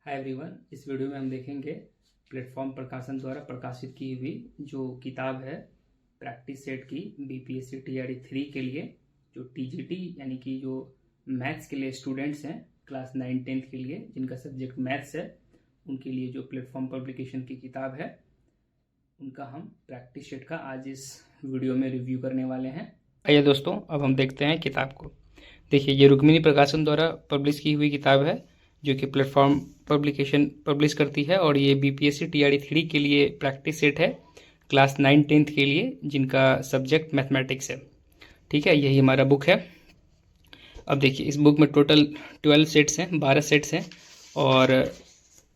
Hi everyone, इस video में हम देखेंगे प्लेटफॉर्म प्रकाशन द्वारा प्रकाशित की हुई जो किताब है प्रैक्टिस सेट की बीपीएससी टीआरई 3 के लिए जो टीजीटी यानी कि जो मैथ्स के लिए स्टूडेंट्स हैं क्लास 9-10 के लिए जिनका सब्जेक्ट मैथ्स है उनके लिए जो प्लेटफॉर्म पब्लिकेशन की किताब है उनका हम प्रैक्टिस सेट का आज इस वीडियो में रिव्यू करने वाले हैं। आइए दोस्तों, अब हम देखते हैं किताब को। देखिए, ये रुक्मिणी प्रकाशन द्वारा पब्लिश की हुई किताब है जो कि प्लेटफॉर्म पब्लिकेशन पब्लिश करती है और ये बीपीएससी टीआरई 3 के लिए प्रैक्टिस सेट है क्लास 9-10 के लिए जिनका सब्जेक्ट मैथमेटिक्स है। ठीक है, यही हमारा बुक है। अब देखिए, इस बुक में टोटल 12 सेट्स हैं, 12 सेट्स हैं और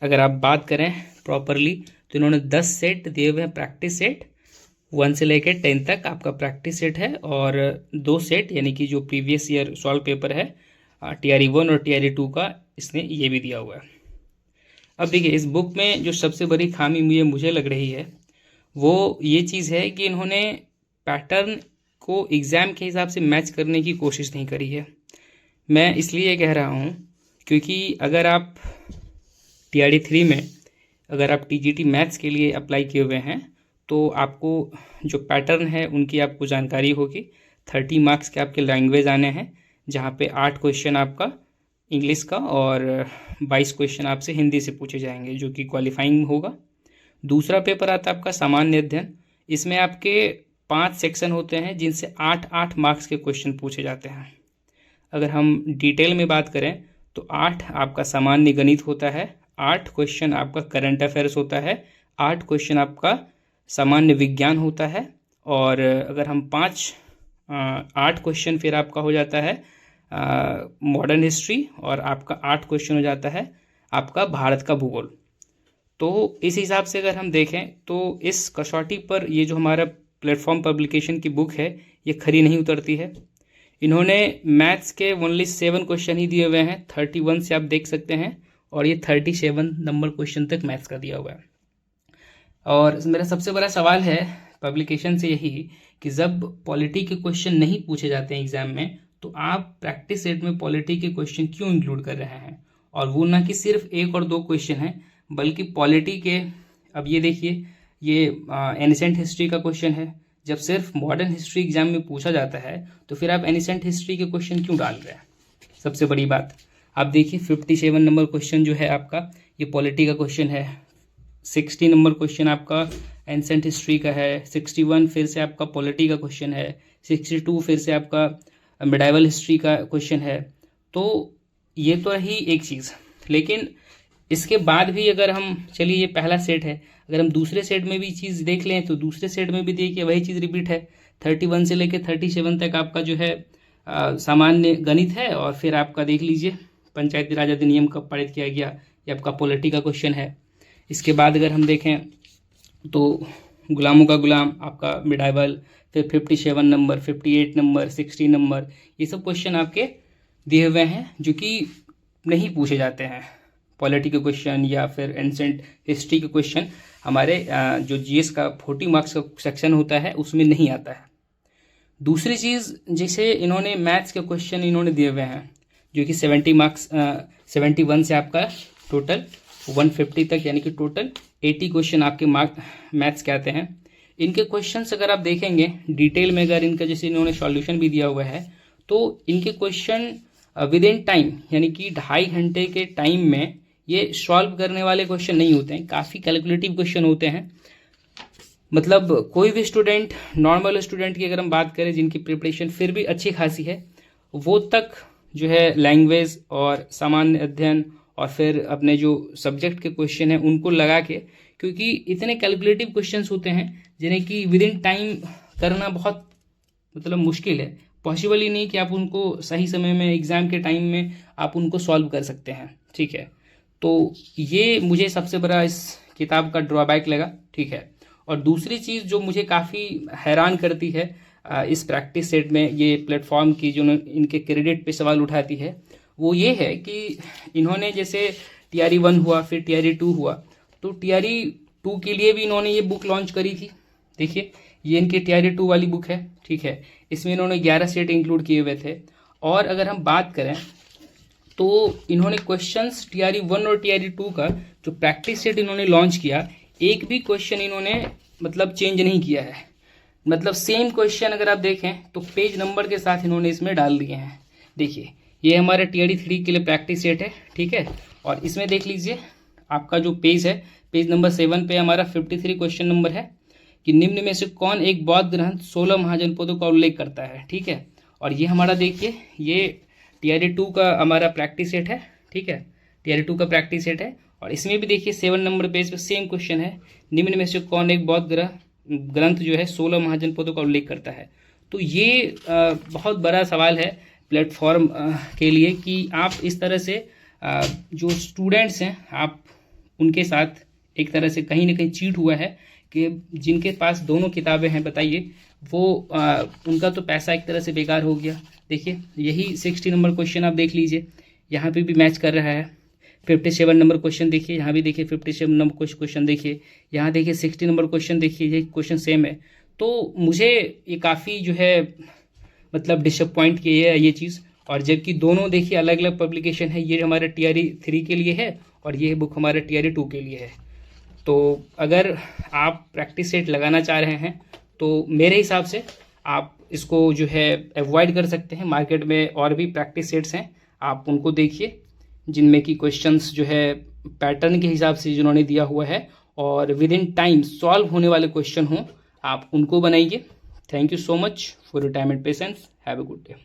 अगर आप बात करें प्रॉपरली तो इन्होंने 10 सेट दिए हुए हैं। प्रैक्टिस सेट 1 से लेकर 10 तक आपका प्रैक्टिस सेट है और 2 सेट यानी कि जो प्रीवियस ईयर सॉल्व पेपर है टीआरई 1 और टीआरई 2 का, इसने ये भी दिया हुआ है। अब देखिए, इस बुक में जो सबसे बड़ी खामी मुझे लग रही है वो ये चीज़ है कि इन्होंने पैटर्न को एग्ज़ाम के हिसाब से मैच करने की कोशिश नहीं करी है। मैं इसलिए कह रहा हूँ क्योंकि अगर आप टीआरई 3 में अगर आप टीजीटी मैथ्स के लिए अप्लाई किए हुए हैं तो आपको जो पैटर्न है उनकी आपको जानकारी होगी। 30 मार्क्स के आपके लैंग्वेज आने हैं जहाँ पे 8 क्वेश्चन आपका इंग्लिश का और 22 क्वेश्चन आपसे हिंदी से पूछे जाएंगे जो कि क्वालिफाइंग होगा। दूसरा पेपर आता है आपका सामान्य अध्ययन। इसमें आपके 5 सेक्शन होते हैं जिनसे 8-8 मार्क्स के क्वेश्चन पूछे जाते हैं। अगर हम डिटेल में बात करें तो 8 आपका सामान्य गणित होता है, 8 क्वेश्चन आपका करंट अफेयर्स होता है, 8 क्वेश्चन आपका सामान्य विज्ञान होता है और अगर हम 8 क्वेश्चन फिर आपका हो जाता है मॉडर्न हिस्ट्री और आपका 8 क्वेश्चन हो जाता है आपका भारत का भूगोल। तो इस हिसाब से अगर हम देखें तो इस कसौटी पर ये जो हमारा प्लेटफॉर्म पब्लिकेशन की बुक है ये खरी नहीं उतरती है। इन्होंने मैथ्स के ओनली 7 क्वेश्चन ही दिए हुए हैं, 31 से आप देख सकते हैं और ये 37 नंबर क्वेश्चन तक मैथ्स का दिया हुआ है। और मेरा सबसे बड़ा सवाल है पब्लिकेशन से यही कि जब पॉलिटी के क्वेश्चन नहीं पूछे जाते हैं एग्जाम में तो आप प्रैक्टिस सेट में पॉलिटी के क्वेश्चन क्यों इंक्लूड कर रहे हैं, और वो ना कि सिर्फ 1 और 2 क्वेश्चन हैं बल्कि पॉलिटी के। अब ये देखिए, ये एनिसेंट हिस्ट्री का क्वेश्चन है। जब सिर्फ मॉडर्न हिस्ट्री एग्जाम में पूछा जाता है तो फिर आप एनिसेंट हिस्ट्री के क्वेश्चन क्यों डाल रहे हैं। सबसे बड़ी बात आप देखिए, 57 नंबर क्वेश्चन जो है आपका ये पॉलिटी का क्वेश्चन है, 60 नंबर क्वेश्चन आपका एंसेंट हिस्ट्री का है, 61 फिर से आपका पॉलिटी का क्वेश्चन है, 62 फिर से आपका मिडाइवल हिस्ट्री का क्वेश्चन है। तो ये तो रही एक चीज़, लेकिन इसके बाद भी अगर हम चलिए, ये पहला सेट है, अगर हम दूसरे सेट में भी चीज़ देख लें तो दूसरे सेट में भी देखिए वही चीज़ रिपीट है। 31 से लेकर 37 तक आपका जो है सामान्य गणित है और फिर आपका देख लीजिए पंचायती राज अधिनियम कब पारित किया गया, ये आपका पॉलिटी का क्वेश्चन है। इसके बाद अगर हम देखें तो गुलामों का गुलाम आपका मिडाइवल, फिर 57 नंबर, 58 नंबर, 60 नंबर, ये सब क्वेश्चन आपके दिए हुए हैं जो कि नहीं पूछे जाते हैं। पॉलिटी के क्वेश्चन या फिर एंसेंट हिस्ट्री के क्वेश्चन हमारे जो जीएस का 40 मार्क्स का सेक्शन होता है उसमें नहीं आता है। दूसरी चीज़, जैसे इन्होंने मैथ्स के क्वेश्चन इन्होंने दिए हुए हैं जो कि 70 मार्क्स 71 से आपका टोटल 150 तक यानी कि टोटल 80 क्वेश्चन आपके मैथ्स के आते हैं। इनके क्वेश्चंस अगर आप देखेंगे डिटेल में, अगर इनका जैसे इन्होंने सॉल्यूशन भी दिया हुआ है तो इनके क्वेश्चन विद इन टाइम यानी कि 2.5 घंटे के टाइम में ये सॉल्व करने वाले क्वेश्चन नहीं होते हैं, काफ़ी कैलकुलेटिव क्वेश्चन होते हैं। मतलब कोई भी स्टूडेंट, नॉर्मल स्टूडेंट की अगर हम बात करें जिनकी प्रिपरेशन फिर भी अच्छी खासी है, वो तक जो है लैंग्वेज और सामान्य अध्ययन और फिर अपने जो सब्जेक्ट के क्वेश्चन हैं उनको लगा के, क्योंकि इतने कैलकुलेटिव क्वेश्चंस होते हैं जिन्हें कि विद इन टाइम करना बहुत मुश्किल है, पॉसिबल ही नहीं कि आप उनको सही समय में एग्ज़ाम के टाइम में आप उनको सॉल्व कर सकते हैं। ठीक है, तो ये मुझे सबसे बड़ा इस किताब का ड्रॉबैक लगा। ठीक है, और दूसरी चीज़ जो मुझे काफ़ी हैरान करती है इस प्रैक्टिस सेट में, ये प्लेटफॉर्म की जो इनके क्रेडिट पे सवाल उठाती है, वो ये है कि इन्होंने जैसे टीआरई 1 हुआ, फिर टीआरई 2 हुआ, तो टीआरई 2 के लिए भी इन्होंने ये बुक लॉन्च करी थी। देखिए, ये इनकी टीआरई 2 वाली बुक है। ठीक है, इसमें इन्होंने 11 सेट इंक्लूड किए हुए थे। और अगर हम बात करें तो इन्होंने क्वेश्चंस TRE 1 और TRE 2 का जो प्रैक्टिस सेट इन्होंने लॉन्च किया, एक भी क्वेश्चन इन्होंने मतलब चेंज नहीं किया है। मतलब सेम क्वेश्चन अगर आप देखें तो पेज नंबर के साथ इन्होंने इसमें डाल दिए हैं। देखिए ये हमारा TRE 3 के लिए प्रैक्टिस सेट है, ठीक है। और इसमें देख लीजिए आपका जो पेज है, पेज नंबर 7 पे हमारा 53 क्वेश्चन नंबर है कि निम्न में से कौन एक बौद्ध ग्रंथ 16 महाजनपदों का उल्लेख करता है, ठीक है। और ये हमारा देखिए ये TRE 2 का हमारा प्रैक्टिस सेट है, ठीक है। TRE 2 का प्रैक्टिस सेट है और इसमें भी देखिए 7 नंबर पेज पे सेम क्वेश्चन है, निम्न में से कौन एक बौद्ध ग्रंथ जो है 16 महाजनपदों का उल्लेख करता है। तो ये बहुत बड़ा सवाल है प्लेटफॉर्म के लिए कि आप इस तरह से जो स्टूडेंट्स हैं आप उनके साथ एक तरह से कहीं ना कहीं चीट हुआ है कि जिनके पास दोनों किताबें हैं, बताइए वो उनका तो पैसा एक तरह से बेकार हो गया। देखिए यही 60 नंबर क्वेश्चन आप देख लीजिए, यहाँ पे भी मैच कर रहा है। 57 नंबर क्वेश्चन देखिए, यहाँ भी देखिए 57 नंबर क्वेश्चन देखिए, यहाँ देखिए 60 नंबर क्वेश्चन देखिए, ये क्वेश्चन सेम है। तो मुझे ये काफ़ी जो है मतलब डिसअपॉइंट किया है ये चीज़। और जबकि दोनों देखिए अलग अलग पब्लिकेशन है, ये हमारे TRE 3 के लिए है और ये बुक हमारे TRE 2 के लिए है। तो अगर आप प्रैक्टिस सेट लगाना चाह रहे हैं तो मेरे हिसाब से आप इसको जो है अवॉइड कर सकते हैं। मार्केट में और भी प्रैक्टिस सेट्स हैं, आप उनको देखिए जिनमें कि क्वेश्चंस जो है पैटर्न के हिसाब से जिन्होंने दिया हुआ है और विद इन टाइम सॉल्व होने वाले क्वेश्चन हों, आप उनको बनाइए। Thank you so much for your time and patience. Have a good day.